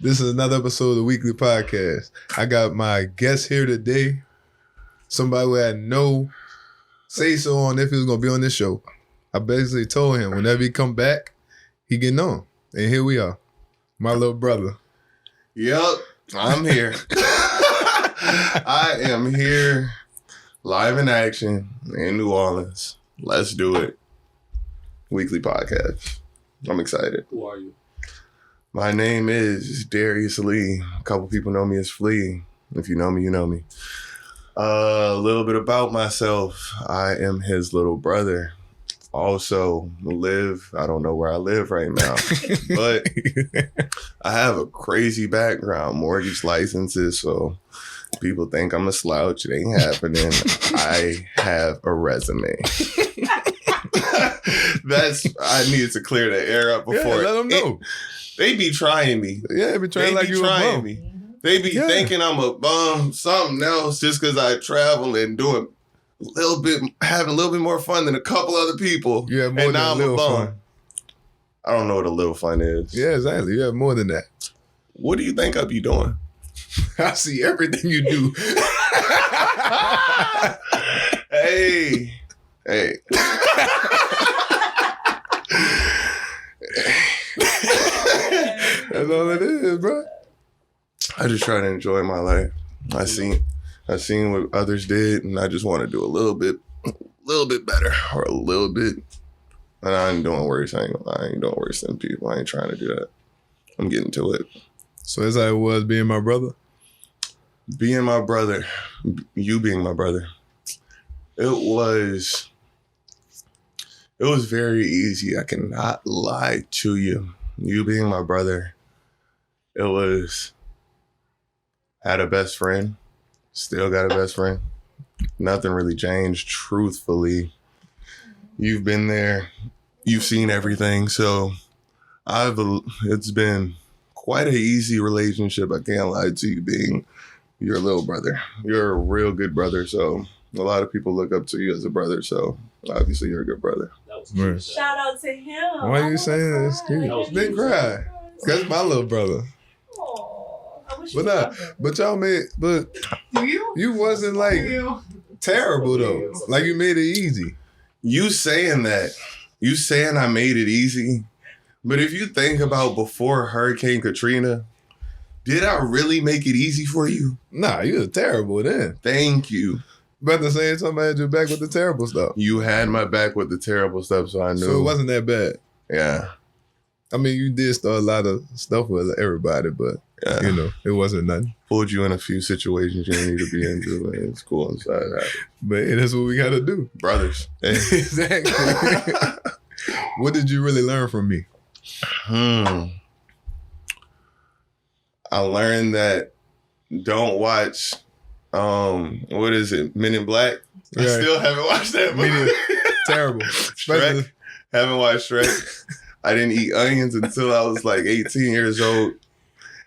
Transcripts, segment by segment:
This is another episode of the WeakLEE Podcast. I got my guest here today. Somebody who had no say-so on if he was going to be on this show. I basically told him whenever he come back, he getting on. And here we are. My little brother. Yep, I'm here. I am here, live in action in New Orleans. Let's do it. WeakLEE Podcast. I'm excited. Who are you? My name is Darius Lee. A couple people know me as Flea. If you know me, you know me. A little bit about myself. I am his little brother. Also I don't know where I live right now, but I have a crazy background, mortgage licenses, so people think I'm a slouch. It ain't happening. I have a resume. I needed to clear the air up before. Yeah, let them know. They be trying me. Yeah, they be trying like you a bum. Me. They be thinking I'm a bum, something else, just because I travel and do having a little bit more fun than a couple other people. Yeah, more and now than I'm a bum. Fun. I don't know what a little fun is. Yeah, exactly. You have more than that. What do you think I be doing? I see everything you do. Hey. That's all it is, bro. I just try to enjoy my life. I seen what others did, and I just want to do a little bit better, or a little bit. And I ain't doing worse. I ain't doing worse than people. I ain't trying to do that. I'm getting to it. So that's how it was being my brother? Being my brother, you being my brother, it was very easy. I cannot lie to you. You being my brother, had a best friend, still got a best friend. Nothing really changed, truthfully. You've been there, you've seen everything. So it's been quite an easy relationship. I can't lie to you being your little brother. You're a real good brother. So a lot of people look up to you as a brother. So obviously you're a good brother. That was cute. Shout out to him. Why are you saying that? It's cute. Didn't cry. That's my little brother. But y'all but you wasn't like terrible though. Like you made it easy. You saying I made it easy, but if you think about before Hurricane Katrina, did I really make it easy for you? Nah, you was terrible then. Thank you. But at the same time, I had your back with the terrible stuff. You had my back with the terrible stuff, so I knew. So it wasn't that bad. Yeah. I mean, you did start a lot of stuff with everybody, but it wasn't nothing. Pulled you in a few situations you didn't need to be into, and it's cool inside that. But that's what we got to do. Brothers. Exactly. What did you really learn from me? I learned that don't watch, what is it, Men in Black? Right. I still haven't watched that movie. Terrible. Shrek. Haven't watched Shrek. I didn't eat onions until I was like 18 years old.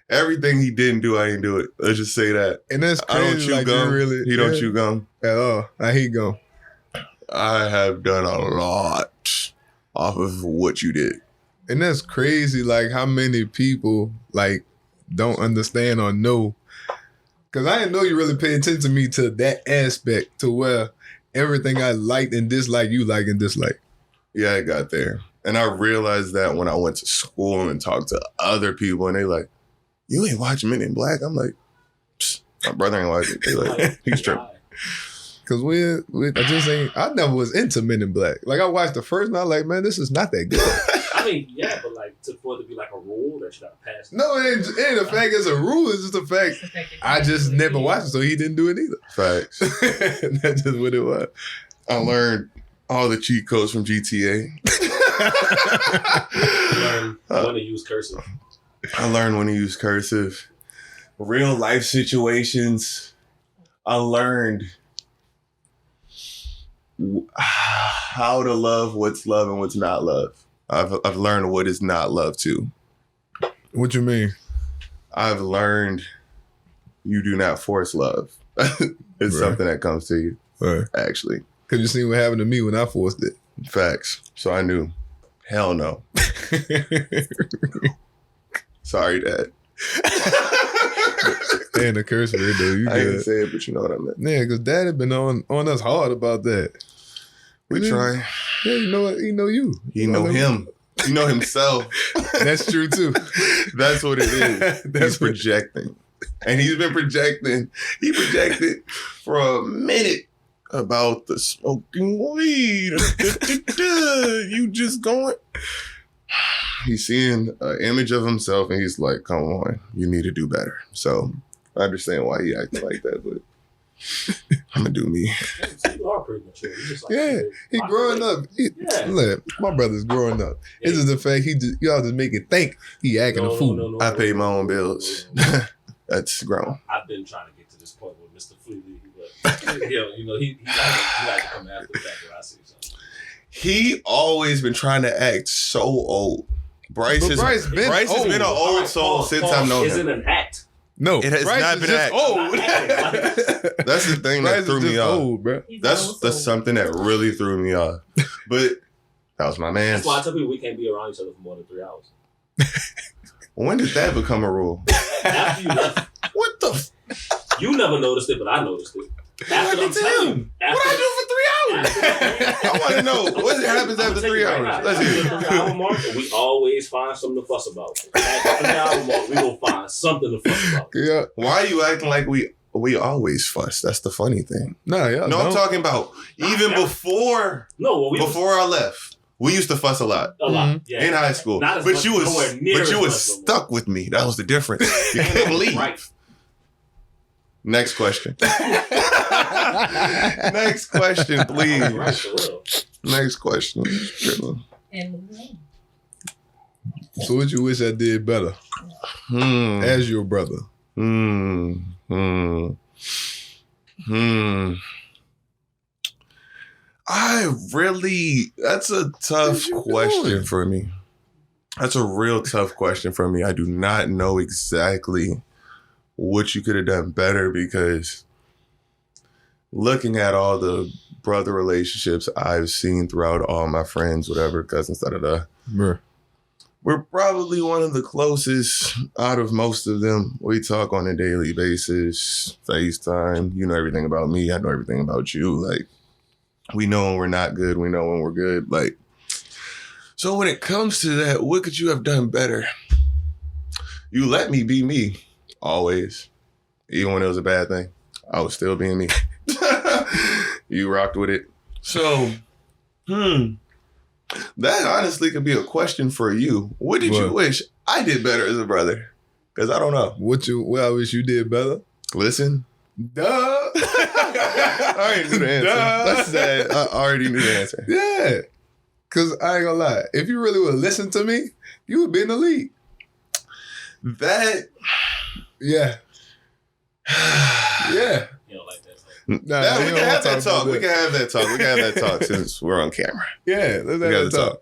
Everything he didn't do, I didn't do it. Let's just say that. And that's crazy. I don't chew gum. He don't chew gum. At all. I hate gum. I have done a lot off of what you did. And that's crazy, like how many people like don't understand or know. Because I didn't know you really pay attention to me to that aspect, to where everything I liked and disliked, you like and dislike. Yeah, I got there. And I realized that when I went to school and talked to other people, and they like, you ain't watching Men in Black? I'm like, my brother ain't watching it. They like, he's tripping. Because I never was into Men in Black. Like, I watched the first and I was like, man, this is not that good. I mean, yeah, but like, for it to be like a rule that should have passed. No, it ain't the fact it's a rule. It's just the fact I just never watched it, so he didn't do it either. Facts. That's just what it was. I learned all the cheat codes from GTA. Learn when to use cursive. I learned when to use cursive. Real life situations. I learned how to love what's love and what's not love. I've learned what is not love too. What you mean? I've learned you do not force love. It's something that comes to you. Right. Actually. Because you seen what happened to me when I forced it. Facts. So I knew. Hell no. Sorry, Dad. And the curse word though, you I didn't good. say it, but you know what I meant. Yeah, because Dad had been on us hard about that. We trying. Yeah, you know what? He know you. He know him. He know himself. That's true too. That's what it is. He's projecting. And he's been projecting. He projected for a minute about the smoking weed. You just going. He's seeing an image of himself and he's like, come on, you need to do better. So I understand why he acting like that, but I'm going to do me. You are pretty mature. You just like, Yeah, he growing up. Look, my brother's growing up. Yeah. It's just the fact y'all just make it think he acting a fool. I pay my own bills. That's grown. I've been trying to get to this point with Mr. WeakLEE, but you know, he like to come after the fact that I see something. He always been trying to act so old. Bryce has been an old soul since I've known him. Is it an act? No, It has Bryce not is been just act. old. That's the thing Bryce that threw is me just off. old, bro. That's something that really threw me off. But that was my man. That's why I tell people we can't be around each other for more than 3 hours. When did that become a rule? After you left, What the? you never noticed it, but I noticed it. After I'm telling you, What I do for 3 hours? I want to know what happens after 3 hours. Let's hear After the 3 hour mark, we always find something to fuss about. After the 3 hour mark, we gonna find something to fuss about. Yeah, Why are you acting like we always fuss? That's the funny thing. nah, yeah. No, I'm talking about even before I left. We used to fuss a lot a lot. Yeah. in high school, Not as but much- you was nowhere near as much stuck with me. That was the difference. You couldn't leave. Right. Next question. Next question, please. Right, for real. Next question. So what you wish I did better as your brother? That's a tough question for me. That's a real tough question for me. I do not know exactly what you could have done better because looking at all the brother relationships I've seen throughout all my friends, whatever, cousins, da-da-da, we're probably one of the closest out of most of them. We talk on a daily basis, FaceTime. You know everything about me. I know everything about you. Like, we know when we're not good. We know when we're good. Like, so when it comes to that, what could you have done better? You let me be me, always. Even when it was a bad thing, I was still being me. You rocked with it. So, that honestly could be a question for you. What did you wish I did better as a brother? Because I don't know. What I wish you did better? Listen. Duh. I already knew the answer. That's that. I already knew the answer. Yeah. Because I ain't gonna lie. If you really would listen to me, you would be in the league. That. Yeah. Yeah. You know, like that. Nah, We can have that talk. We can have that talk. We can have that talk since we're on camera. Yeah, let's have that talk.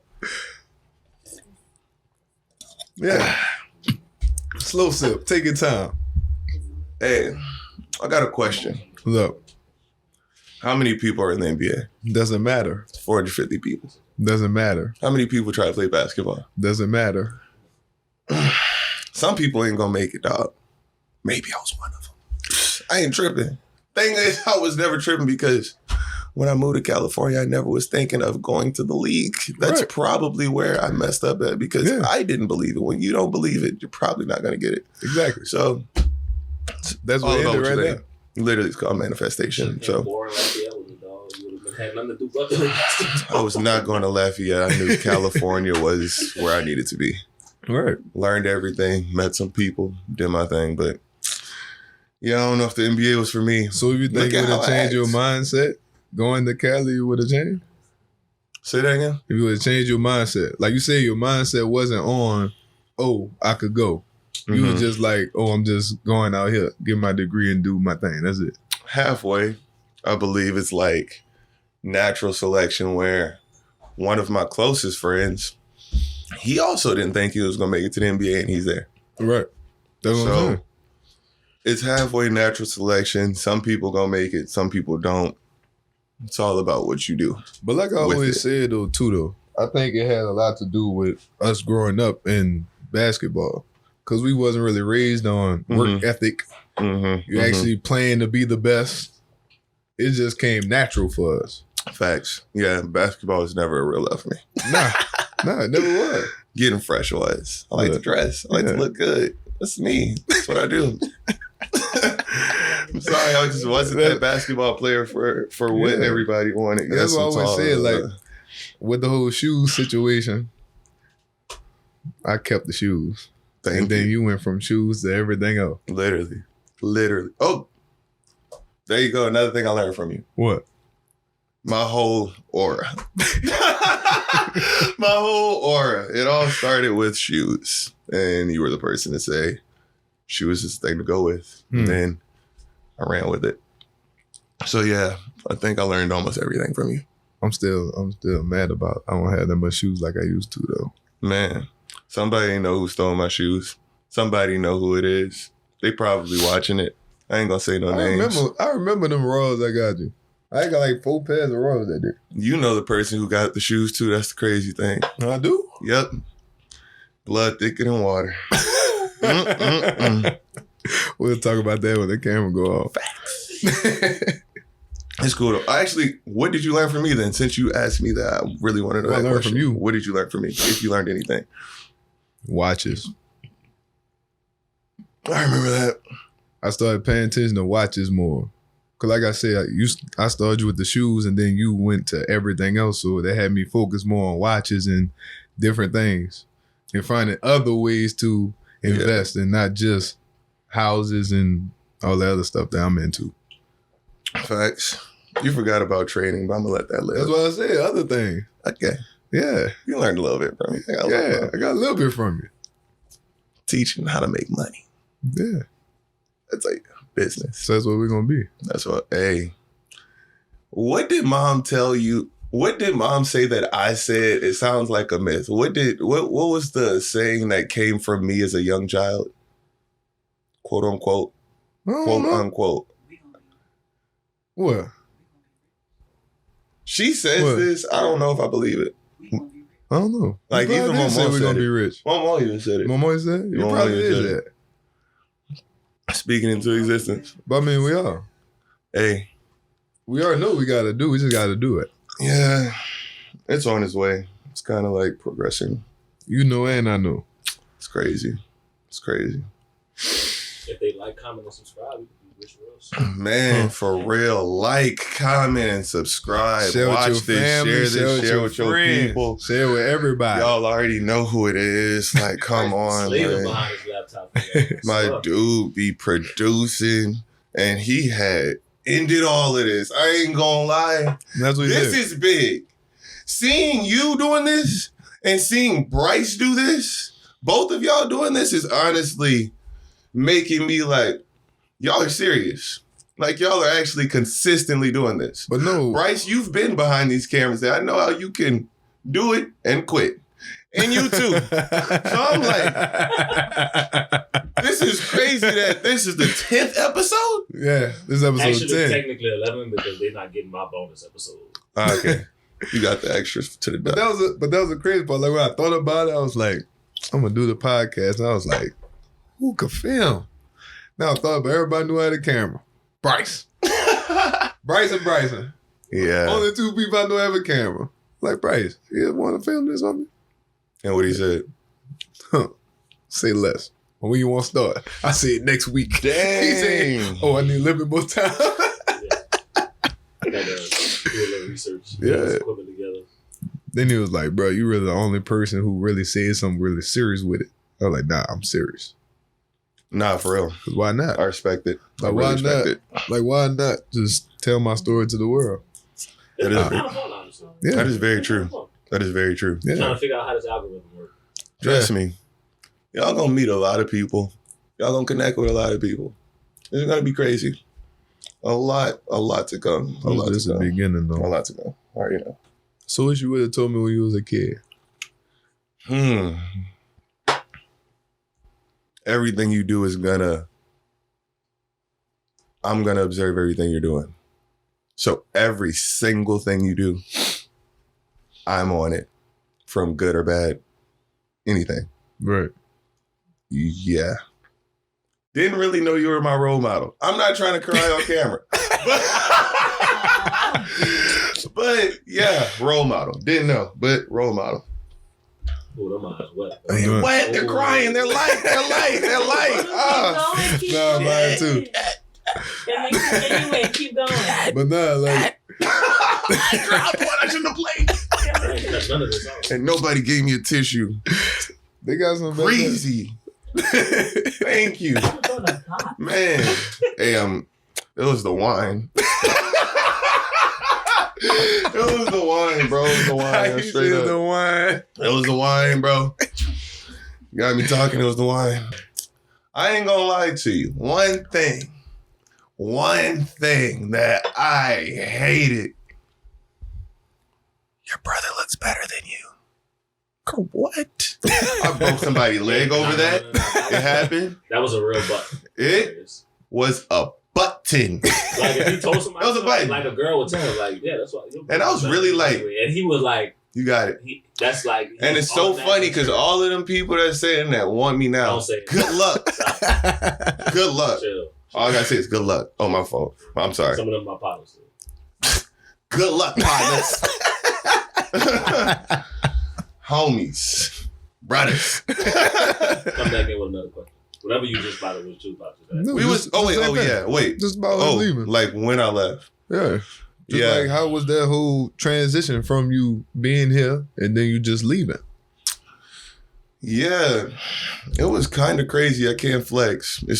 Yeah. Slow sip. Take your time. Hey, I got a question. Look, How many people are in the NBA? doesn't matter. 450 people. Doesn't matter. How many people try to play basketball? Doesn't matter. Some people ain't gonna make it, dog. Maybe I was one of them. I ain't tripping. Thing is, I was never tripping because when I moved to California, I never was thinking of going to the league. That's probably where I messed up at because I didn't believe it. When you don't believe it, you're probably not gonna get it. Exactly. So That's all what about ended what you right think. there. Literally, it's called manifestation. So Boring like the other dog. You would have had nothing to do but the I was not going to Lafayette. I knew California was where I needed to be. Right. Learned everything, met some people, did my thing, but yeah, I don't know if the NBA was for me. So if you think it would have changed your mindset, going to Cali, you would have changed? Say that again? If you would have changed your mindset. Like you said, your mindset wasn't on, oh, I could go. You was just like, oh, I'm just going out here, get my degree and do my thing. That's it. Halfway, I believe it's like natural selection where one of my closest friends, he also didn't think he was going to make it to the NBA and he's there. Right. That's what I'm saying. It's halfway natural selection. Some people going to make it. Some people don't. It's all about what you do. But like I always said, though, I think it had a lot to do with us growing up in basketball. because we wasn't really raised on work ethic. You actually playing to be the best. It just came natural for us. Facts. Yeah, basketball was never a real love for me. Nah, it never was. Getting fresh was. I like to dress. I like to look good. That's me. That's what I do. I'm sorry, I just wasn't that basketball player for what everybody wanted. That's what I always said. Like with the whole shoes situation, I kept the shoes. Then you went from shoes to everything else. Literally. Oh, there you go. Another thing I learned from you. What? My whole aura. My whole aura. It all started with shoes. And you were the person to say, shoes is the thing to go with. And then I ran with it. So yeah, I think I learned almost everything from you. I'm still mad about I don't have that much shoes like I used to though. Man, somebody know who stole my shoes. Somebody know who it is. They probably watching it. I ain't gonna say no names. I remember them Royals I got you. I got like 4 pairs of Royals that day. You know the person who got the shoes too. That's the crazy thing. I do? Yep. Blood thicker than water. We'll talk about that when the camera go off. Facts. It's cool though. Actually, what did you learn from me then? Since you asked me that, I really want to know that question. From you. What did you learn from me? If you learned anything. Watches. I remember that. I started paying attention to watches more. Cause like I said, I started you with the shoes and then you went to everything else. So that had me focus more on watches and different things and finding other ways to invest and not just houses and all the other stuff that I'm into. Facts. You forgot about trading, but I'm gonna let that live. That's what I said. Other things. Okay. Yeah. You learned a little bit from me. I got a little bit from you. Teaching how to make money. Yeah. That's like business. So that's what we're gonna be. That's what. Hey, what did mom tell you? What did mom say that I said? It sounds like a myth. What was the saying that came from me as a young child? Quote unquote. Quote unquote. What? She says this. I don't know if I believe it. I don't know. Like even my mom said we're gonna be rich. My mom even said it. My mom said it? You probably did that. Speaking into existence. But I mean, we are. Hey. We already know what we gotta do. We just gotta do it. Yeah. It's on its way. It's kind of like progressing. You know and I know. It's crazy. It's crazy. If they like, comment, and subscribe, we can be rich reals. Man, for real. Like, comment, and subscribe. Share Watch with your this. family, Share with your people. Share with everybody. Y'all already know who it is. Like, come on, man. Behind his laptop. My dude be producing, and he had ended all of this. I ain't gonna lie. That's what this is big. Seeing you doing this and seeing Bryce do this, both of y'all doing this is honestly making me like, y'all are serious. Like, y'all are actually consistently doing this. But no. Bryce, you've been behind these cameras. I know how you can do it and quit. And you too. So I'm like, this is crazy that this is the 10th episode? Yeah, this is episode actually, 10. Technically 11 because they're not getting my bonus episode. Okay. You got the extras to the but that was a crazy part. Like when I thought about it, I was like, I'm gonna do the podcast. And I was like, who could film? Now I thought about everybody knew how to camera. Bryce. Bryce and Bryson. Yeah. Only 2 people I know have a camera. Like, Bryce, you want to film this on me? And what he said? Say less. When you want to start? I say it next week. Dang. He said, I need a little bit more time. I got to do a little research. Yeah. Equipment together. Then he was like, bro, you really the only person who really says something really serious with it. I was like, nah, I'm serious. Nah, for real. Because why not? I respect it. Like, why not? Like, why not just tell my story to the world? That is kind of fun, honestly. Yeah. That is very true. That is very true. Yeah. Trying to figure out how this algorithm works. Trust me. Y'all gonna meet a lot of people. Y'all gonna connect with a lot of people. It's gonna be crazy. A lot to come. A lot This to is the come. beginning, though. A lot to come. I already know. So what you would have told me when you was a kid? Everything you do is I'm gonna observe everything you're doing. So every single thing you do, I'm on it. From good or bad. Anything. Right. Yeah. Didn't really know you were my role model. I'm not trying to cry on camera. But yeah, role model. Didn't know, but role model. Oh, them eyes wet. What? They're crying. They're light. Nah, mine too. Anyway, keep going. But nah, like I dropped one. I shouldn't have played. None of this out. And nobody gave me a tissue. they got some Crazy. Thank you, man. Hey, it was the wine. It was the wine, bro. It was the wine. Straight up. The wine. It was the wine, bro. You got me talking. It was the wine. I ain't gonna lie to you. One thing that I hated. Your brother looks better than you. What? I broke somebody's leg over that. It happened. That was a real button. It was a button. Like if he told somebody, That was a button. like a girl would tell him, like, yeah, that's what. And I was really like, and he was like, you got it. That's like, And it's so funny because all of them people that saying that want me now. Don't say it. Good luck. Good luck. Chill. All I gotta say is good luck. Oh, my fault. I'm sorry. Some of them my partners. Good luck, partners. Homies. Brothers. Come back in with another question. Whatever you just about it was too about to No, We was, wait. Just about Oh, leaving. like when I left. Yeah. Just Yeah. like how was that whole transition from you being here and then you just leaving? Yeah. It was kind of crazy. I can't flex. It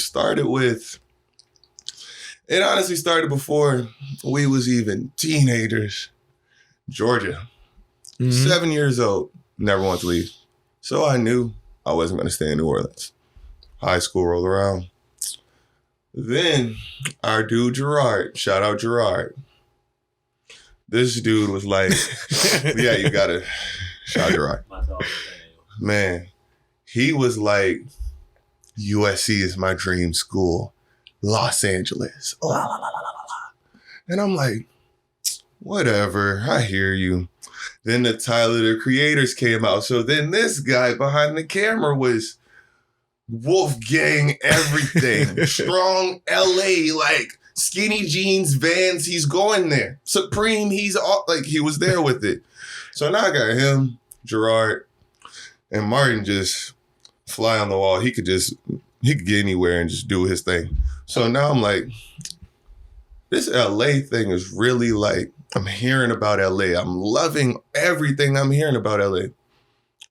honestly started before we was even teenagers. Georgia. Mhm. 7 years old. Never wanted to leave. So I knew I wasn't going to stay in New Orleans. High school rolled around. Then our dude Gerard, shout out Gerard. This dude was like, yeah, you got to shout Gerard. My dog. Man, he was like, USC is my dream school. Los Angeles. La, la, la, la, la, la. And I'm like, whatever, I hear you. Then the Tyler, the Creators came out. So then this guy behind the camera was Wolfgang everything. Strong LA, like skinny jeans, Vans, he's going there. Supreme, he's all, like, he was there with it. So now I got him, Gerard, and Martin just fly on the wall. He could get anywhere and just do his thing. So now I'm like, this LA thing is really like, I'm hearing about LA. I'm loving everything I'm hearing about LA.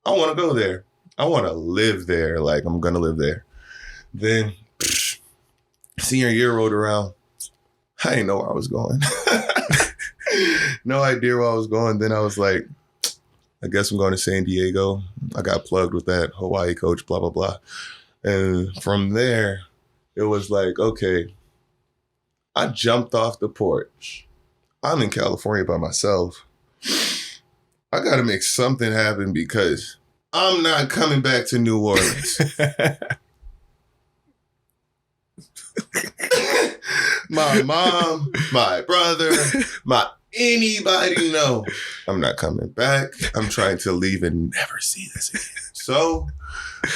I want to go there. I want to live there. Like, I'm going to live there. Then senior year rolled around. I didn't know where I was going. No idea where I was going. Then I was like, I guess I'm going to San Diego. I got plugged with that Hawaii coach, blah, blah, blah. And from there, it was like, okay, I jumped off the porch. I'm in California by myself. I got to make something happen because I'm not coming back to New Orleans. My mom, my brother, anybody know I'm not coming back. I'm trying to leave and never see this again. So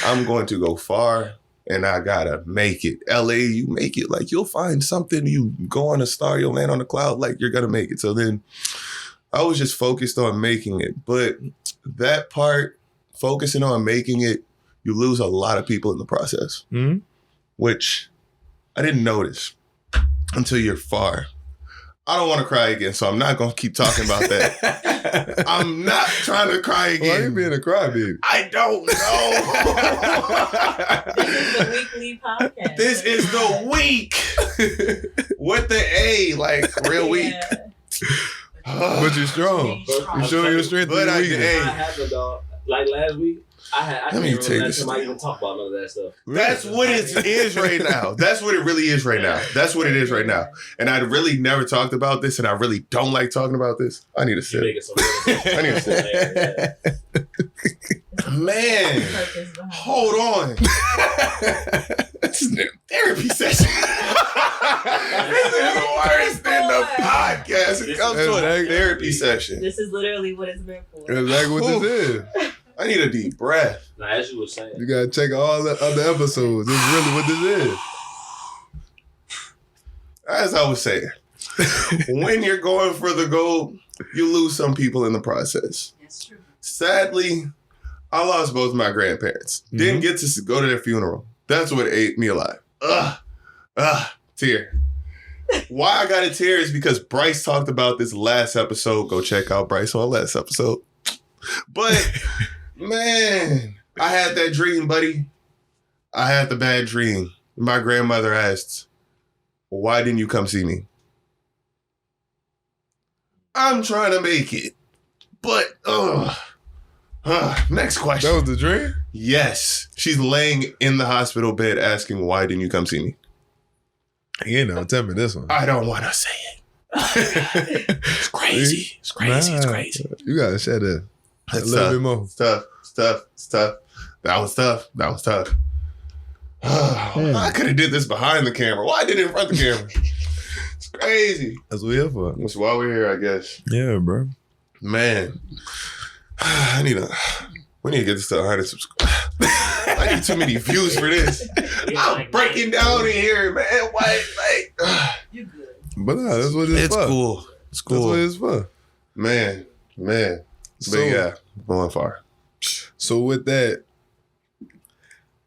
I'm going to go far and I gotta make it. LA, you make it. Like, you'll find something. You go on a star, you'll land on a cloud. Like, you're gonna make it. So then I was just focused on making it. But that part, focusing on making it, you lose a lot of people in the process, which I didn't notice until you're far. I don't want to cry again, so I'm not going to keep talking about that. I'm not trying to cry again. Why are you being a crybaby? I don't know. This is the WeakLEE Podcast. This is the week with the A, like real weak. But you're strong. You showing your strength. But I weakness. hey. I had the dog. Like last week, I Let me can't take remember this last time I down. even talk about none of that stuff. That's what it is right now. That's what it really is right now. That's what it is right now. And I really never talked about this, and I really don't like talking about this. I need a You sip. making some real I need a sip. Man, hold on. This is a therapy session. This is worse than the podcast. It comes to a therapy session. This is literally what it's meant for. That's exactly what this is. I need a deep breath. Now, as you were saying, You gotta check all the other episodes. This is really what this is. As I was saying, when you're going for the gold, you lose some people in the process. That's true. Sadly, I lost both my grandparents. Didn't get to go to their funeral. That's what ate me alive. Tear. Why I got a tear is because Bryce talked about this last episode. Go check out Bryce on last episode. But, man, I had that dream, buddy. I had the bad dream. My grandmother asked, why didn't you come see me? I'm trying to make it. But, next question. That was the dream? Yes. She's laying in the hospital bed asking, why didn't you come see me? You know, tell me this one. I don't want to say it. It's crazy. It's crazy. It's crazy. You gotta share that a It's little tough. bit more. It's tough. That was tough. I could have did this behind the camera. Why did it in front of the camera? It's crazy. That's what we're here for. That's why we're here, I guess. Yeah, bro. Man, we need to get this to 100 subscribers. I need too many views for this. I'm breaking down in here, man. Why? You're good. But nah, that's what it's for. Cool. It's That's what it's for. Man. But yeah, going far. So with that,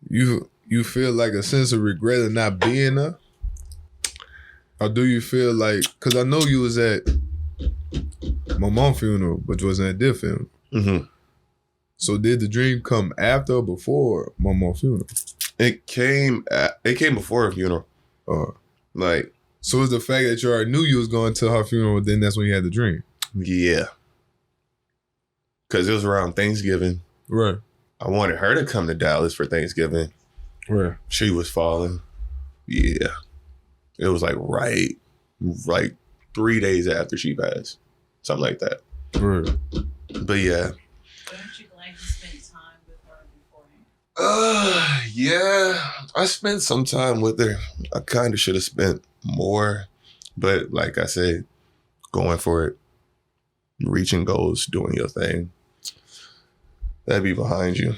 you feel like a sense of regret of not being there? Or do you feel like, because I know you was at my mom's funeral, but you wasn't at their funeral. Mm-hmm. So did the dream come after or before my mom's funeral? It came before her funeral. Like, so it's the fact that you already knew you was going to her funeral, then that's when you had the dream. yeah. Because it was around Thanksgiving. Right. I wanted her to come to Dallas for Thanksgiving. Right. She was falling. Yeah. It was like 3 days after she passed. Something like that. Right. But yeah. Aren't you glad you spent time with her beforehand? Yeah. I spent some time with her. I kind of should have spent more. But like I said, going for it, reaching goals, doing your thing. That be behind you.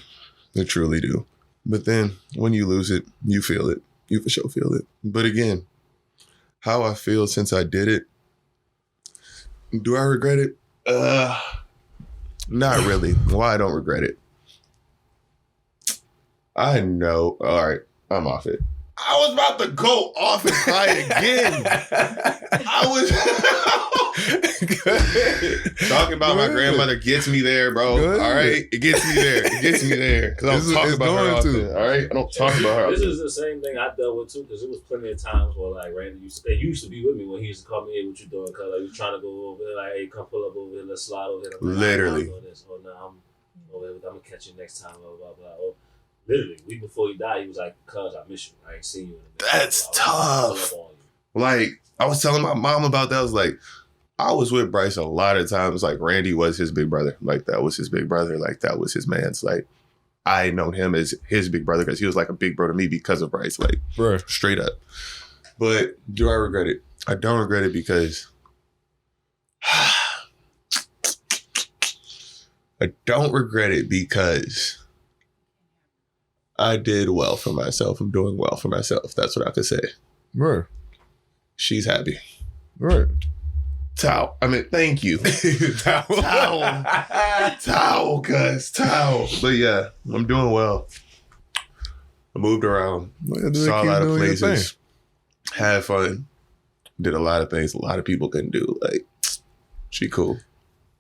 They truly do. But then when you lose it, you feel it. You for sure feel it. But again, how I feel since I did it, do I regret it? Not really. Why I don't regret it? I know. All right, I'm off it. I was about to go off and cry again. I was talking about my grandmother gets me there, bro. Good. All right, it gets me there. It gets me there because I don't talk about her often. All right, I don't talk about her. This often. is the same thing I dealt with too, because it was plenty of times where like Randy used to be with me when he used to call me, "Hey, what you doing?" Cause like, he was trying to go over there, like, "Hey, come pull up over here, let's slide over here." I'm like, Literally. I'm doing this. Oh no, I'm over here. I'm gonna catch you next time. Blah blah blah. Oh, literally, week before he died, he was like, "Cuz, I miss you. I ain't seen you in a minute." That's So I was like, tough. "Pull up on you." Like, I was telling my mom about that. I was like, I was with Bryce a lot of times. Like, Randy was his big brother. Like, that was his big brother. Like, that was his man's. Like, I known him as his big brother because he was like a big bro to me because of Bryce. Like, Right. straight up. But do I regret it? I don't regret it because I don't regret it because I did well for myself. I'm doing well for myself. That's what I could say. Right. She's happy. Right. Towel. I mean, thank you. Towel. Towel, cuz. Towel. But yeah, I'm doing well. I moved around. Well, do Saw a keep lot of doing your places. Had fun. Did a lot of things a lot of people couldn't do. Like, she cool.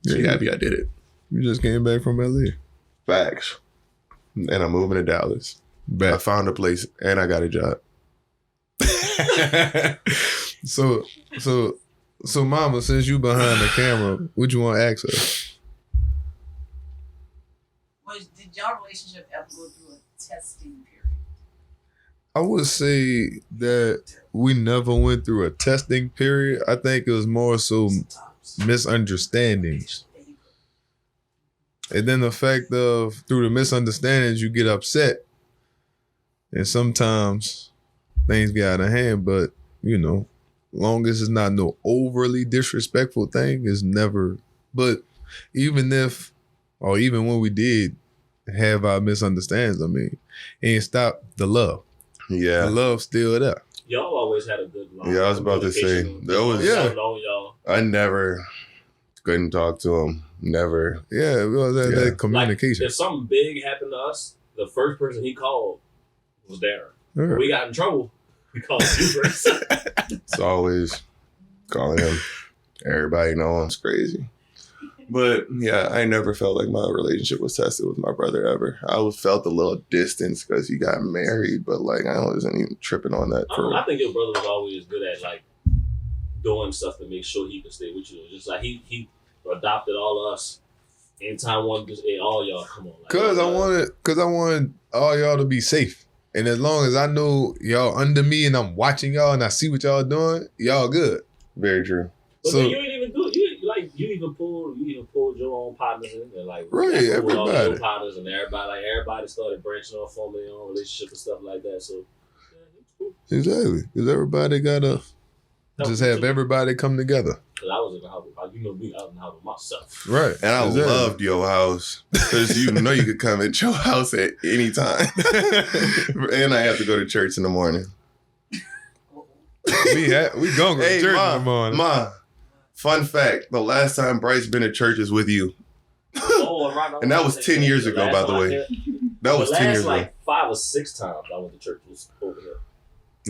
She Yeah. happy I did it. You just came back from LA. Facts. And I'm moving to Dallas. I Back. found a place and I got a job. So mama, since you behind the camera, what you want to ask her? Did y'all relationship ever go through a testing period? I would say that we never went through a testing period. I think it was more so misunderstandings. There you go. And then the fact of through the misunderstandings, you get upset. And sometimes things get out of hand, but you know, long as it's not no overly disrespectful thing, it's never. But even when we did have our misunderstandings. I mean, it ain't stop the love. Yeah. The love's still there. Y'all always had a good line. Yeah, I was about to say, that was, y'all. I never couldn't talk to him. Never. Yeah, we always had that communication. Like, if something big happened to us, the first person he called was Darren. Yeah. When we got in trouble, we called you first. It's always calling him. Everybody know it's crazy. But yeah, I never felt like my relationship was tested with my brother ever. I always felt a little distance because he got married, but like I wasn't even tripping on that. I think your brother was always good at like doing stuff to make sure he could stay with you. Just like he adopted all of us. Anytime one just all y'all come on. Like, Cause I wanted all y'all to be safe. And as long as I know y'all under me and I'm watching y'all and I see what y'all doing, y'all good. Very true. But So then you ain't even do it. You even pulled your own partners in there, like right, all your everybody. partners and everybody started branching off, forming their own relationship and stuff like that. So yeah, it's cool. Exactly. Because everybody gotta just have everybody come together. Cause I was in the house, you know me, I was in the house with myself. Right. And I Exactly. loved your house because you know you could come at your house at any time. And I have to go to church in the morning. we gonna go to church Ma, in the morning. Ma, fun fact, the last time Bryce been to church is with you. And that was 10 years ago, by the way. That was 10 years ago. Like 5 or 6 times I went to church was over here.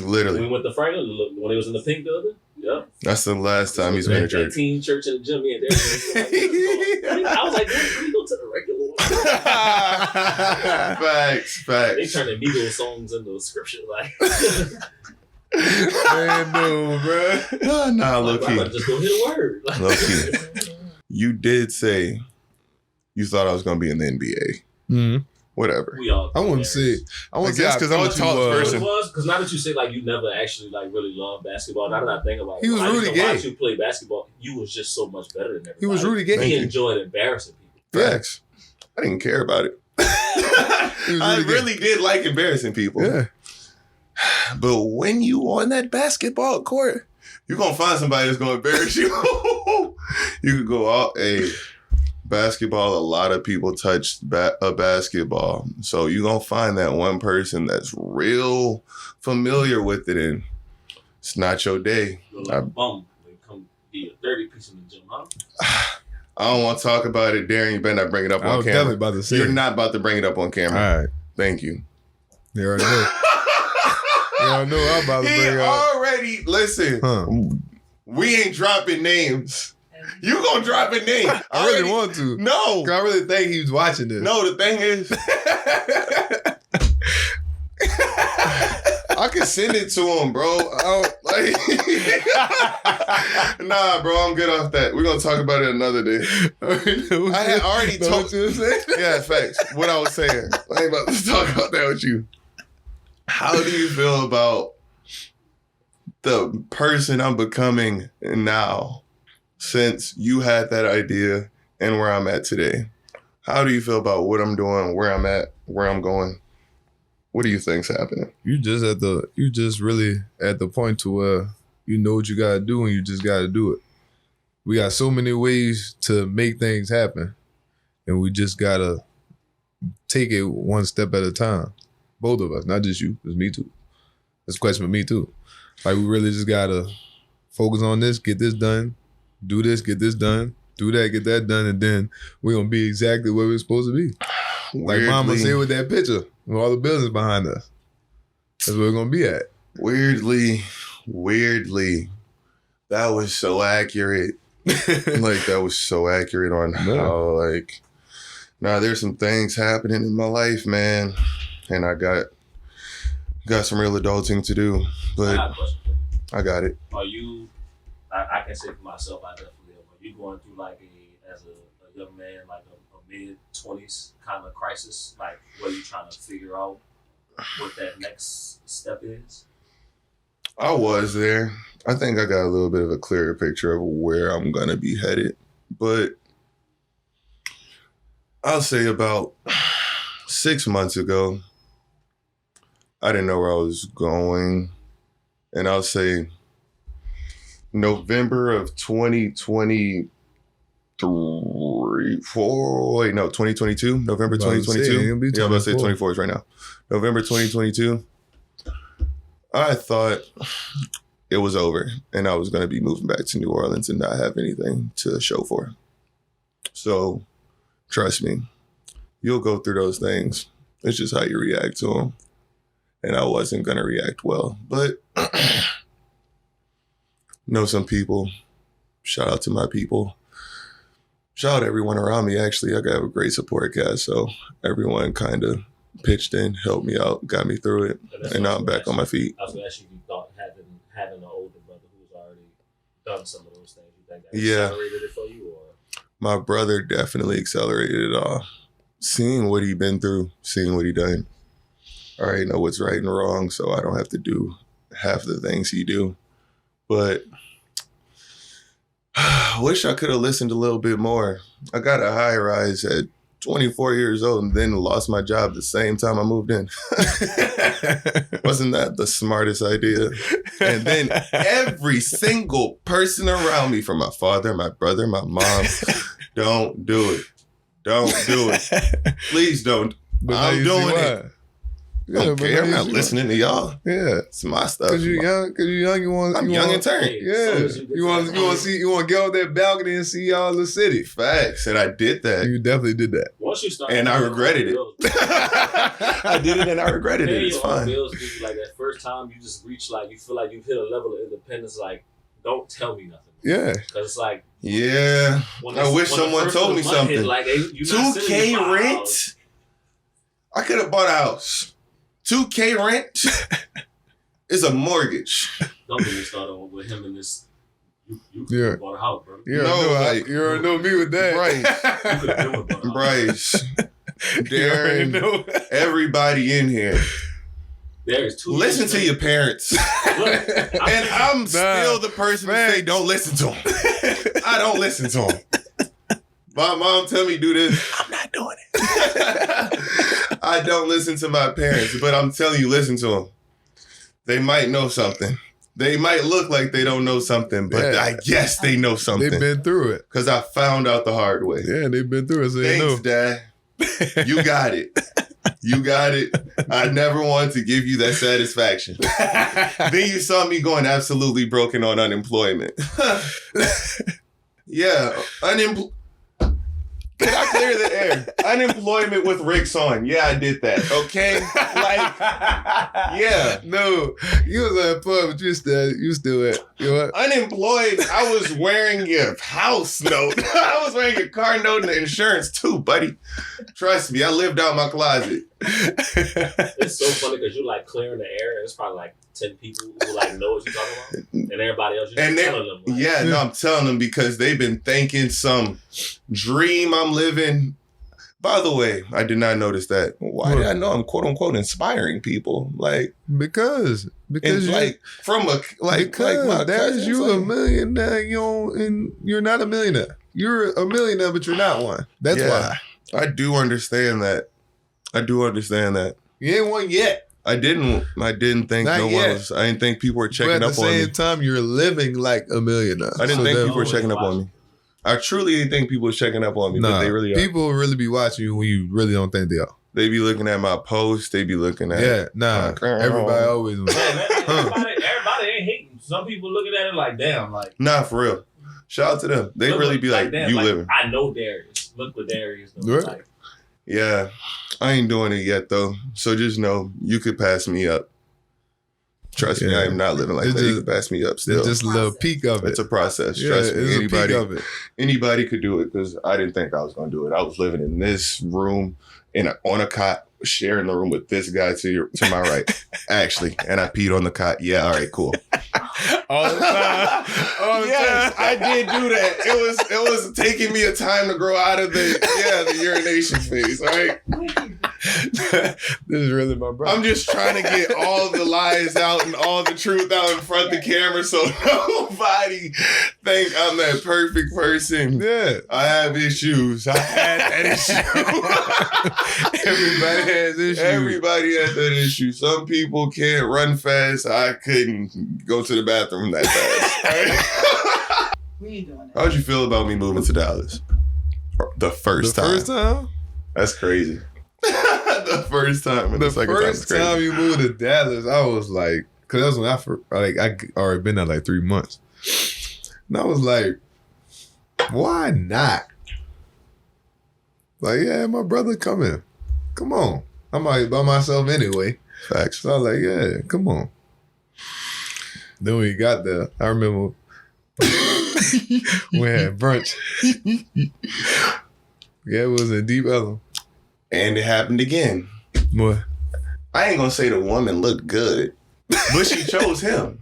Literally. We went to Franklin when he was in the pink building. Yeah. That's the last time he's been to church. Teen church in the gym. Me and Darren. I was like, can we go to the regular one? Facts. They turned the Migos songs into scripture. Like, Man, no, bro. Nah, like, low I'm key. gonna just go hit a word. Like, Low key. You did say you thought I was going to be in the NBA. Mm-hmm. Whatever. we all. I wouldn't say it. I wouldn't say guess I 'cause I'm a thought you tall was. person. Because now that you say like you never actually like really loved basketball, now that I think about it, He was I used Rudy to Gay. watch you play basketball. You was just so much better than everybody. He was Rudy Gay. Thank He you. enjoyed embarrassing people. Facts. I didn't care about it. He was I really good. really did like embarrassing people. Yeah. But when you on that basketball court, you're going to find somebody that's going to embarrass you. You could go out, hey, basketball, a lot of people touch a basketball. So you're going to find that one person that's real familiar with it, and it's not your day. You're like a bum. They come be a 30 piece in the gym, huh? I don't want to talk about it, Darren. You better not bring it up I on was camera. definitely about to say You're it. not about to bring it up on All camera. right. Thank you. You already know. You already know I'm about to He bring it up. already, listen, Huh. we ain't dropping names. You gonna drop a name. I really want to. No. 'Cause I really think he was watching this. No, the thing is, I can send it to him, bro. Nah, bro, I'm good off that. We're gonna talk about it another day. I had already Know told what you were saying? Yeah, facts. What I was saying. I ain't about to talk about that with you. How do you feel about the person I'm becoming now since you had that idea and where I'm at today? How do you feel about what I'm doing, where I'm at, where I'm going? What do you think's happening? You just really at the point to where you know what you gotta do and you just gotta do it. We got so many ways to make things happen, and we just gotta take it one step at a time. Both of us, not just you. It's me too. It's a question for me too. Like we really just gotta focus on this, get this done, do this, get this done, do that, get that done, and then we're gonna be exactly where we're supposed to be. Like Mama said with that picture, with all the buildings behind us. That's where we're gonna be at. Weirdly, that was so accurate. Like that was so accurate on how like now there's some things happening in my life, man. And I got some real adulting to do. I But got a question for you. I got it. Are you? I can say for myself, I definitely am. Are you going through like as a young man, like a mid-20s kind of crisis, like where you trying to figure out what that next step is? I was there. I think I got a little bit of a clearer picture of where I'm gonna be headed. But I'll say about 6 months ago, I didn't know where I was going. And I'll say November of 2023, 2022, November About to say, 2022. it'll be Yeah, I'm about to say 24. 24 is right now. November 2022. I thought it was over and I was going to be moving back to New Orleans and not have anything to show for. So trust me, you'll go through those things. It's just how you react to them. And I wasn't going to react well. But know some people. Shout out to my people. Shout out everyone around me, actually. I got a great support cast. So everyone kind of pitched in, helped me out, got me through it. And now I'm back on my feet. I was going to ask you if you thought having an older brother who's already done some of those things, you think that accelerated it for you? Or? My brother definitely accelerated it all. Seeing what he been through, seeing what he done. I already know what's right and wrong, so I don't have to do half the things he do. But I wish I could have listened a little bit more. I got a high rise at 24 years old and then lost my job the same time I moved in. Wasn't that the smartest idea? And then every single person around me, from my father, my brother, my mom, don't do it. Don't do it. Please don't. But now I'm you doing see it. why. Okay, I'm not listening to y'all. Yeah, It's my stuff. because you're young. I'm young and turned. Yeah, you want to get on that balcony and see all the city. Facts. And I did that. You definitely did that. Once you start, And I regretted it. I did it and I regretted it. It's fine. Bills, dude, like that first time you just reach, like, you feel like you've hit a level of independence. Like, don't tell me nothing. Yeah, Because it's like, Yeah. I wish someone told me something. Like, 2K rent? I could have bought a house. 2K rent is a mortgage. Don't get me started with him and this. You Yeah. bought a house, bro. you No, already like- you already know me with that. Right. You could have bought a house. Bryce, You already Darren, know. everybody in here. There's two. Listen to your parents. Look, And I'm still the person to say, facts. don't listen to them. I don't listen to them. My mom tell me do this. I'm not doing it. I don't listen to my parents, but I'm telling you, listen to them. They might know something. They might look like they don't know something, but Yeah. I guess they know They've something. been through it. Because I found out the hard way. Yeah, they've been through it, so they know. Thanks, Dad. You got it. You got it. I never wanted to give you that satisfaction. Then you saw me going absolutely broken on unemployment. Yeah, Can I clear the air? Unemployment with Rick's on. Yeah, I did that. Okay? Like, yeah. No, you was unemployed, but you still you know what? Unemployed, I was wearing your house note. I was wearing your car note and the insurance too, buddy. Trust me, I lived out my closet. it's so funny because you like clearing the air, and it's probably like 10 people who like know what you're talking about, and everybody else you're And just they, telling them. Like, yeah, no, I'm telling them because they've been thinking some dream I'm living. By the way, I did not notice that. Why did I know I'm quote unquote inspiring people? Like, Because and you, like from a because my that cousins, is you like, a millionaire. And you're not a millionaire. You're a millionaire, but you're not one. That's Yeah. why I do understand that. You ain't one yet. I didn't think Not no one yet. was. I didn't think people were But checking at the up on me. same time, you're living like a millionaire. I didn't think that- people were checking up on me. I truly didn't think people were checking up on me, but Nah, they really are. people really be watching you when you really don't think they are. They be looking at my posts. They be looking at Yeah, nah. Everybody always. everybody ain't hating. Some people looking at it like, damn, like. Nah, for real. Shout out to them. They look, really be like, damn, you like, living. I know Darius. Look what Darius doing. Right. Like, Yeah, I ain't doing it yet though. So just know you could pass me up. Trust me, Yeah. I am not living like It's that. You just- could pass me up still. It's just a little peek of it. It's a process. Yeah, Trust me. it's a peek of it. Anybody could do it because I didn't think I was going to do it. I was living in this room on a cot, sharing the room with this guy to my right, actually. And I peed on the cot. Yeah, all right, cool. All the time. All the Yes, time. I did do that. It was taking me a time to grow out of the urination phase, all right? This is really my brother. I'm just trying to get all the lies out and all the truth out in front of the camera so nobody think I'm that perfect person. Yeah. I have issues. I had that issue. Everybody has issues. Everybody had that issue. Some people can't run fast. I couldn't go to the bathroom that fast. We ain't doing that. How'd you feel about me moving to Dallas? The first The time. first time? That's crazy. The first time. And The second first time, time you moved to Dallas, I was like, because that was when I already been there like 3 months. And I was like, why not? Like, yeah, my brother coming. Come on. I'm out by myself anyway. Facts. So I was like, yeah, come on. Then when we got there, I remember we had brunch. Yeah, it was in Deep Ellum. And it happened again. What? I ain't gonna say the woman looked good, but she chose him.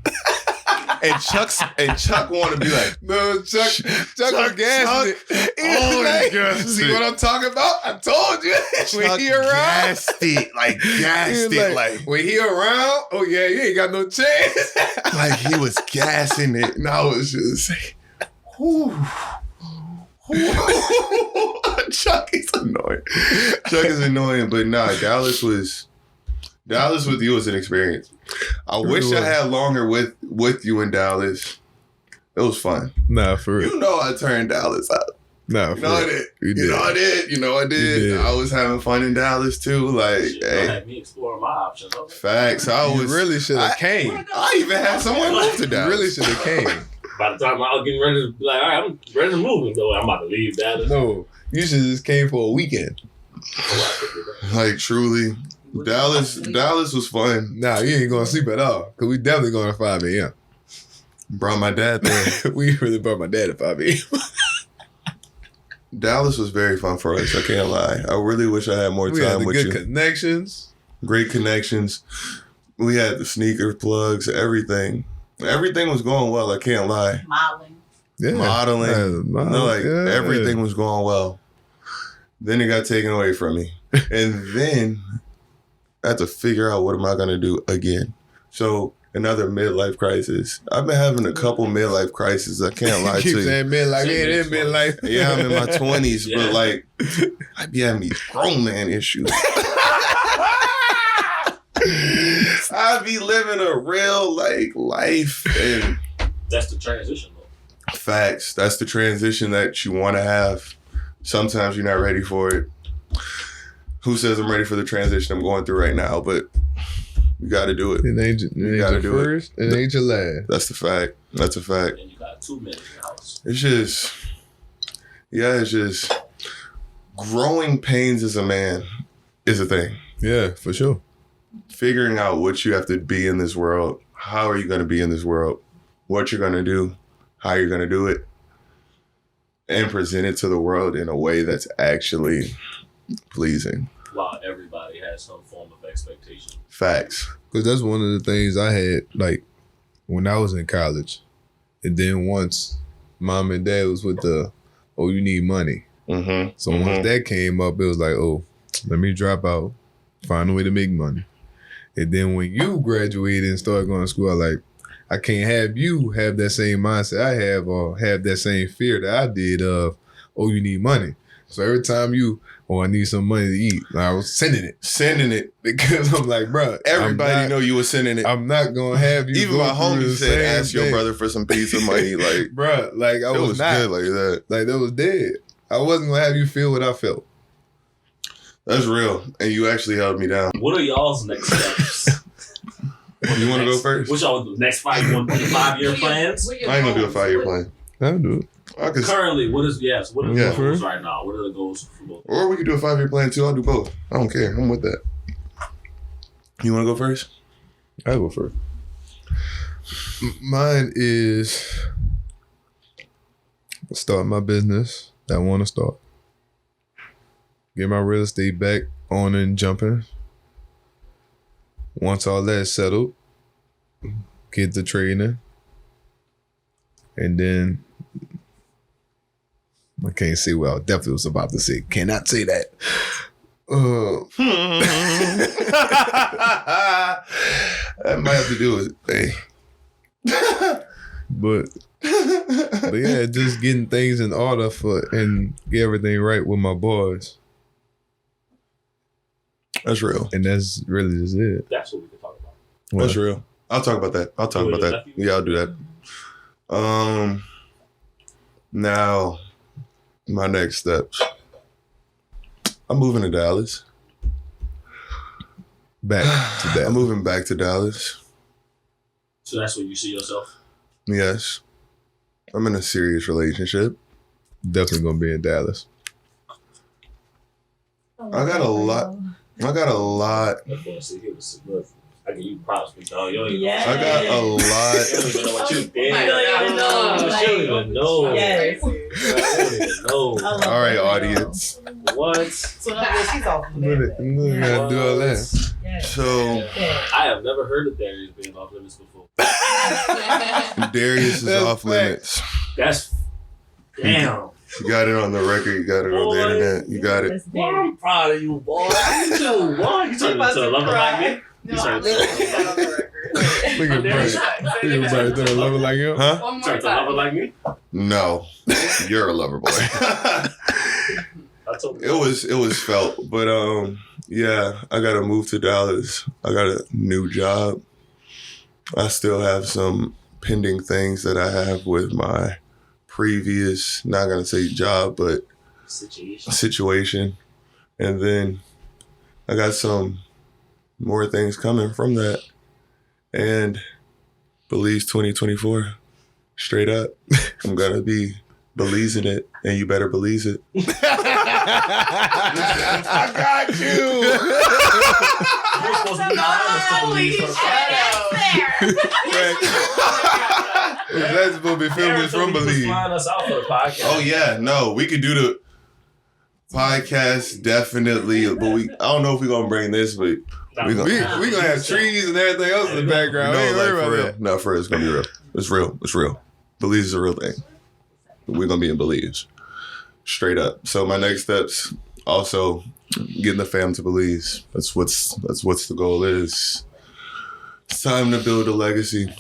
And Chuck wanted to be like, No, Chuck was gassing it. He was oh, like, gassed see it. what I'm talking about? I told you. When Chuck he around, gassed it, he was like, when he around, oh yeah, you ain't got no chance. like he was gassing it, and I was just like, whew. Chuck is annoying. Chuck is annoying, but nah, Dallas with you was an experience. I wish I had longer with you in Dallas. It was fun. Nah, for real. You know I turned Dallas out. Nah, You for know I real. did. You You know I did. You know I did. I was having fun in Dallas too. Like, Shit, hey, don't have me exploring my options. Okay. facts. I You was really should have came. I even had someone move to You Dallas. really should have came. By the time I was getting ready to be like, all right, I'm ready to move. Though I'm about to leave Dallas. No, you should have just came for a weekend. Like truly, Dallas was fun. Nah, you ain't gonna sleep at all. Cause we definitely going to 5 a.m. Brought my dad there. We really brought my dad at 5 a.m. Dallas was very fun for us. I can't lie. I really wish I had more We had time the with good you. connections. Great connections. We had the sneaker plugs, everything. Everything was going well. I can't lie. Modeling. Yeah. Modeling. Yeah. Everything was going well. Then it got taken away from me. And then I had to figure out what am I going to do again. So another midlife crisis. I've been having a couple midlife crises. I can't lie to Keep you. saying midlife. Yeah, it is midlife. Yeah, I'm in my 20s, Yeah. but like, I be having these grown man issues. I be living a real like life and That's the transition, though. facts. That's the transition that you want to have. Sometimes you're not ready for it. Who says I'm ready for the transition I'm going through right now? But you got to do it. It ain't gotta your do it. first, it ain't your last. That's the fact. That's a fact. And you got 2 men in the house. It's just growing pains as a man is a thing. Yeah, for sure. Figuring out what you have to be in this world. How are you going to be in this world? What you're going to do. How you're going to do it. And present it to the world in a way that's actually pleasing. While everybody has some form of expectation. Facts. Because that's one of the things I had, like, when I was in college. And then once mom and dad was with the, oh, you need money. Mm-hmm. So once that came up, it was like, oh, let me drop out, find a way to make money. And then when you graduated and started going to school, I like, I can't have you have that same mindset I have or have that same fear that I did of, oh, you need money. So every time you, oh, I need some money to eat, I was sending it because I'm like, bro, Everybody know you were sending it. I'm not going to have you. Even go my through homie the said, same ask your thing. brother for some pizza money. Like, Bro, like I it was was not. good like that. Like that was dead. I wasn't going to have you feel what I felt. That's real. And you actually held me down. What are y'all's next steps? You want to go first? What's y'all's next 5-year plans? I ain't going to do a 5-year plan. I'll do it. I could, Currently, what are Yeah. the goals right now? What are the goals for both? or we could do a 5-year plan too. I'll do both. I don't care. I'm with that. You want to go first? I'll go first. Mine is start my business that I want to start. Get my real estate back on and jumping. Once all that's settled, get the training. And then I can't say what I definitely was about to say. Cannot say that. That might have to do with hey. But yeah, just getting things in order and get everything right with my boys. That's real. And that's really just it. That's what we can talk about. That's real. I'll talk about that. I'll talk about that. Yeah, I'll do that. Now, My next steps. I'm moving to Dallas. Back to Dallas. I'm moving back to Dallas. So that's where you see yourself? Yes. I'm in a serious relationship. Definitely gonna be in Dallas. I got a lot. That boy said he was look. I give you props, big dog. You don't even Yes. I got a You don't even know what you did. I don't even know. She don't even know. Yes. I don't even know. All right, audience. What? So she's off I'm gonna do all that. Yes. So Yeah. I have never heard of Darius being off limits before. Darius is That's off limits. That's damn. You got it on the record. You got it on the internet. You got it. That's Boy, Darren. I'm proud of you, boy. You too, boy. You turned into a lover like me. No, I'm not on the record. Look at Brady. Look at Brady doing a level like him. Huh? One more Turned into a lover time. like me. No, you're a lover boy. I told It was felt, but yeah, I gotta move to Dallas. I got a new job. I still have some pending things that I have with my previous, not gonna say job, but situation. And then I got some more things coming from that. And Belize 2024, straight up, I'm gonna be Belizeing it, and you better Belize it. I got you. You're supposed to be honest to Belize for the podcast. That's supposed to be filmed Darren from told me he was Belize. flying us out for the podcast. Oh yeah, no, we could do the podcast definitely, but I don't know if we're gonna bring this, but Nah, we gonna- We gonna have trees and everything else in the background. no, We ain't like worried for about real. that. No, for real, it's gonna be real. It's real. It's real. Belize is a real thing. We're gonna be in Belize, straight up. So my next steps, also getting the fam to Belize. That's what's the goal is. It's time to build a legacy.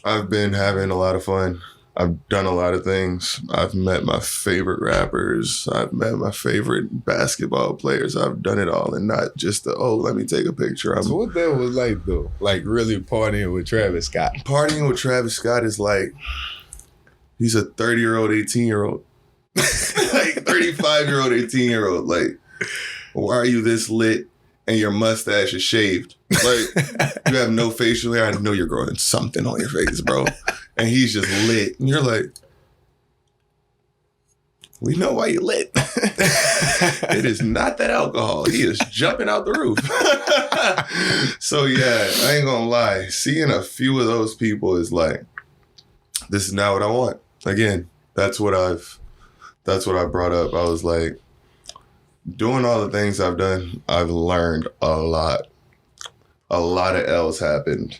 I've been having a lot of fun. I've done a lot of things. I've met my favorite rappers. I've met my favorite basketball players. I've done it all, and not just let me take a picture. I'm So what that was like though? Like really partying with Travis Scott. partying with Travis Scott is like, he's a 30-year-old, 18-year-old. Like 35-year-old, 18-year-old. Like, why are you this lit and your mustache is shaved? Like, you have no facial hair. I know you're growing something on your face, bro. And he's just lit. And you're like, we know why you lit. It is not that alcohol. He is jumping out the roof. So yeah, I ain't gonna lie. Seeing a few of those people is like, this is not what I want. Again, that's what I brought up. I was like, doing all the things I've done, I've learned a lot. A lot of L's happened.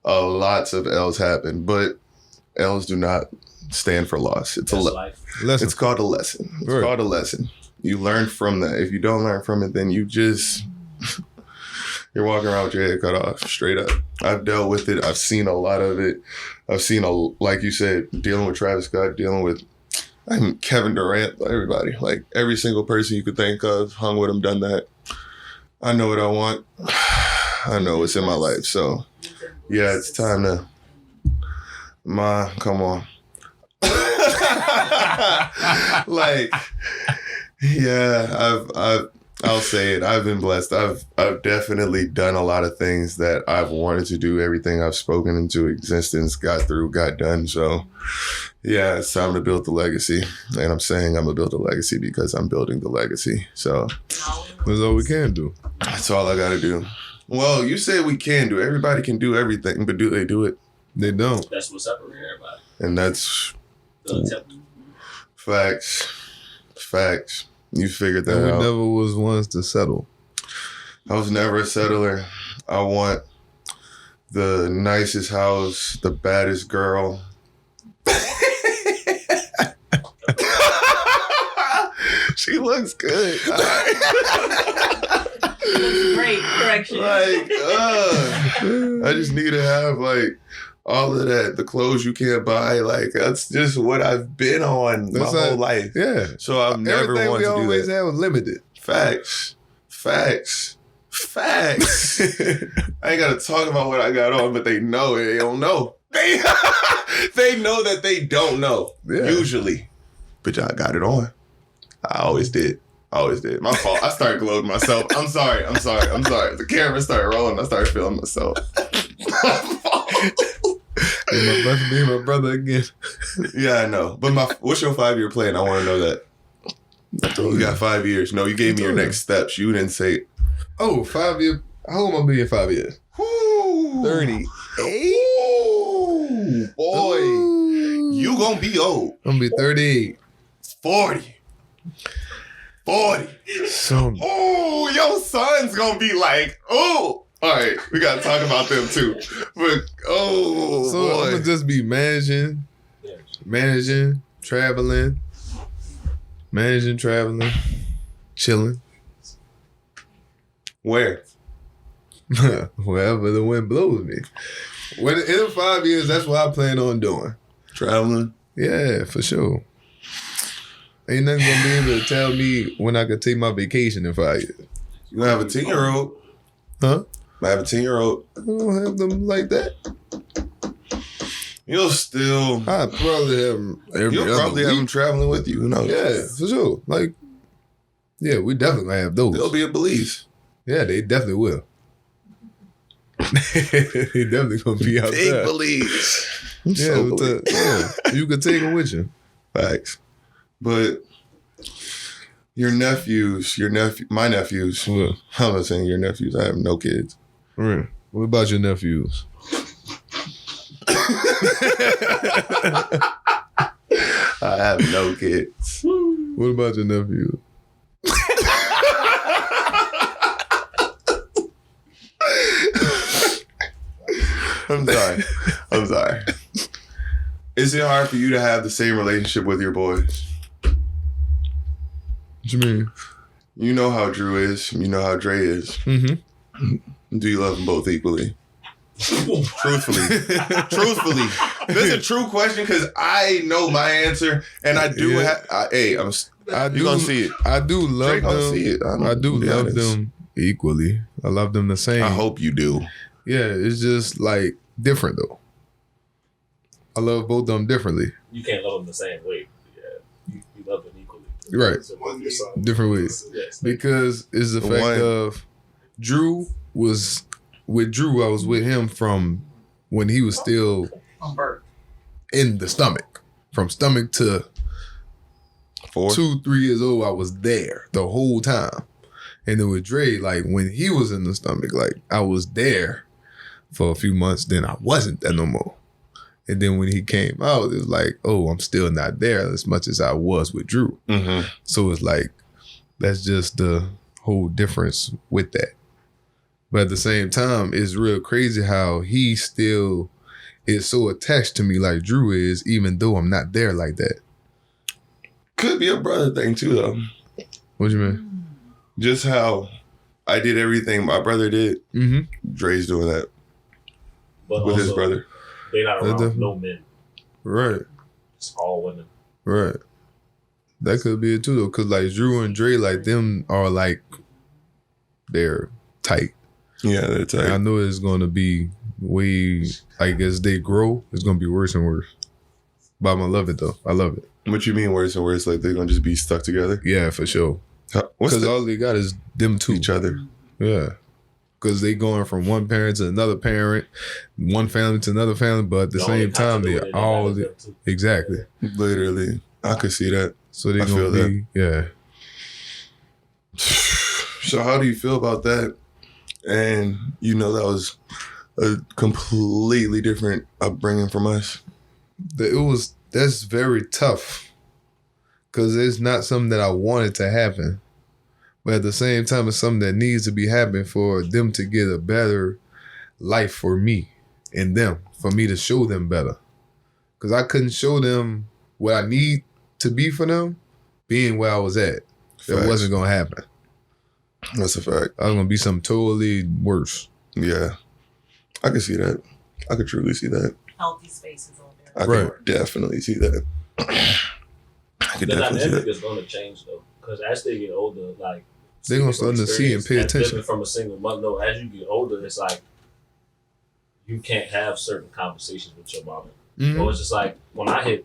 Lots of L's happened, but L's do not stand for loss. It's That's a life. Lesson. it's called a lesson. It's Right. called a lesson. You learn from that. If you don't learn from it, then you just you're walking around with your head cut off, straight up. I've dealt with it. I've seen a lot of it. I've seen like you said, dealing with Travis Scott, dealing with Kevin Durant, everybody, like every single person you could think of, hung with him, done that. I know what I want. I know what's in my life. So yeah, it's time to come on. Like, yeah, I'll say it. I've been blessed. I've definitely done a lot of things that I've wanted to do. Everything I've spoken into existence, got done. So yeah, it's time to build the legacy. And I'm saying I'm gonna build a legacy because I'm building the legacy. So That's all we can do. that's all I gotta do. Well, you said we can do. Everybody can do everything, but do they do it? They don't. That's what separates everybody. And that's The attempt. facts. You figured that And we out. never was ones to settle. I was never a settler. I want the nicest house, the baddest girl. She looks good. Great correction. Like, I just need to have like all of that. The clothes you can't buy. Like, that's just what I've been on That's my whole like- life. Yeah. So I've never Everything wanted we to do always that. had was limited. Facts. I ain't gotta talk about what I got on, but they know it. They don't know. They know that they don't know. Yeah. Usually. But I got it on. I always did. My fault. I started gloating myself. I'm sorry. The camera started rolling. I started feeling myself. Be my brother again. Yeah, I know. But what's your 5-year plan? I want to know that. You got 5 years. No, you gave me your next steps. You didn't say. Oh, 5 years. How old am I be in 5 years? 38. Ooh, boy. Ooh. You gonna be old. I'm gonna be 38. 40. So, Oh, your son's gonna be like, oh. All right, we gotta talk about them too. But so I'm gonna just be managing, traveling, chilling. Where? Wherever the wind blows me. In 5 years, that's what I plan on doing. Traveling? Yeah, for sure. Ain't nothing gonna be able to tell me when I could take my vacation in 5 years. You gonna have a 10-year-old? Huh? I have a 10-year-old. I don't have them like that. You'll still. I'd probably have them every You'll other probably have week. them traveling with you. Who knows? Yeah, for sure. Like, yeah, we definitely gonna have those. They'll be a Belize. Yeah, they definitely will. They definitely gonna be out Big there. Belize. Yeah, you could take them with you. Facts. But my nephews. What? I'm not saying your nephews. I have no kids. Right. What about your nephews? I have no kids. What about your nephews? I'm sorry. Is it hard for you to have the same relationship with your boys? What you mean? You know how Drew is. You know how Dre is. Mm-hmm. Do you love them both equally? Truthfully. This is a true question because I know my answer, and I do have. You're gonna see it. I do love Dre gonna them. see it. I do love them equally. I love them the same. I hope you do. Yeah, it's just like different though. I love both of them differently. You can't love them the same way. Yeah, you love them equally. Right. So, Different ways. yes. Because it's the fact of Drew was with Drew. I was with him from when he was still On birth. in the stomach. From stomach to 4. 2-3 years old, I was there the whole time. And then with Dre, like when he was in the stomach, like I was there for a few months, then I wasn't there no more. And then when he came out, it was like, oh, I'm still not there as much as I was with Drew. Mm-hmm. So it's like, that's just the whole difference with that. But at the same time, it's real crazy how he still is so attached to me like Drew is, even though I'm not there like that. Could be a brother thing too, though. What you mean? Just how I did everything my brother did. Mm-hmm. Dre's doing that But with also, his brother. They're not They're around definitely- no men. Right. It's all women. Right. That could be it too, though, because like Drew and Dre, like them are like, they're tight. Yeah, that's And I right. know it's going to be way, like as they grow, it's going to be worse and worse. But I'm going to love it though. I love it. What you mean worse and worse? Like they're gonna just be stuck together? Yeah, for sure. What's Because all they got is them two. each other? Yeah. Because they going from one parent to another parent, one family to another family, but at the only same time, they continuity all, that matters them too. exactly. Literally, I could see that. So they're I feel going to be, yeah. So how do you feel about that? And you know that was a completely different upbringing from us. That's very tough because it's not something that I wanted to happen. But at the same time, it's something that needs to be happening for them to get a better life for me and them, for me to show them better. Because I couldn't show them what I need to be for them being where I was at. It Facts. wasn't going to happen. That's a fact. I was going to be something totally worse. Yeah, I could see that. I could truly see that. Healthy spaces over there. I Right. could definitely see that. I could The definitely see dynamic that. is going to change though, because as they get older, like They're gonna start to see and pay experience, attention. different from a single mother. No, as you get older, it's like you can't have certain conversations with your mama. Mhm. Or it's just like when I hit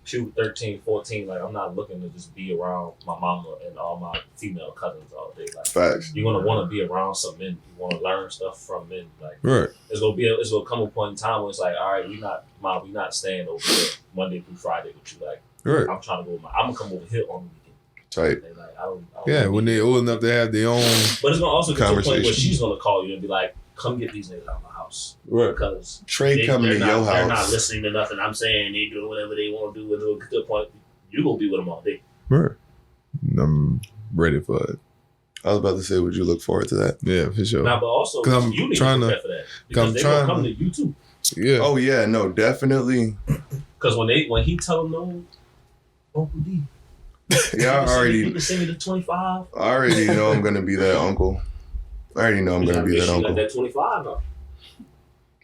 shoot 13, 14, like I'm not looking to just be around my mama and all my female cousins all day. Like Facts. you're gonna want to be around some men. You want to learn stuff from men. Like Right. it's gonna come a point in time where it's like, all right, we not staying over here Monday through Friday with you. Like Right. I'm trying to go. I'm gonna come over here on the weekend. Type. And, like, I don't Yeah, wanna when be- they're old enough to have their own. But it's gonna also get to a point where Conversation. she's gonna call you and be like, "Come get these niggas out of my house," Right. because Trey coming to they're your not, They're not house. listening to nothing I'm saying. They do whatever they want to do. And it'll get to a point you gonna be with them all day. Right. I'm ready for it. I was about to say, would you look forward to that? Yeah, for sure. Now, but also 'Cause I'm you need trying to to- prepare for that because I'm they're trying gonna come to- to you too. Yeah. Oh yeah, no, definitely. Because when he tell them no, Uncle D. Yeah, You can send me the 25. I already know I'm gonna be that uncle. I already know I'm gonna be that Like uncle. that 25 now.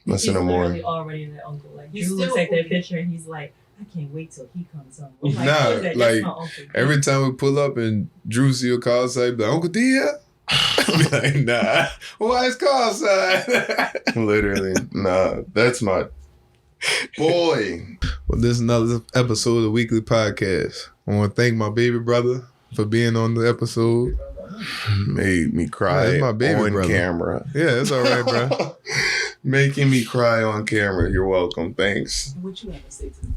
Listen He's no more. literally already that uncle. Like He's Drew still looks at that uncle. picture and he's like, I can't wait till he comes home. I'm like, Nah, who is that? like, That's my uncle. Every time we pull up and Drew see a car outside, be like, Uncle D here? I be like, nah. Why is car outside? Literally, nah. That's my boy. Well, this is another episode of the WeakLEE Podcast. I want to thank my baby brother for being on the episode. Made me Yeah, cry that's my baby on brother. camera. Yeah, it's all right, bro. Making me cry on camera. You're welcome. Thanks. What you have to say to me?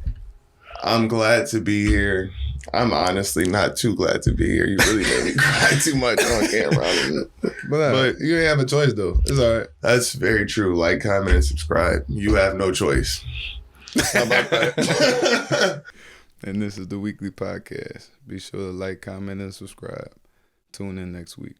I'm glad to be here. I'm honestly not too glad to be here. You really made me cry too much on camera. But you ain't have a choice, though. It's all right. That's very true. Like, comment, and subscribe. You have no choice. How about that? And this is the WeakLEE Podcast. Be sure to like, comment, and subscribe. Tune in next week.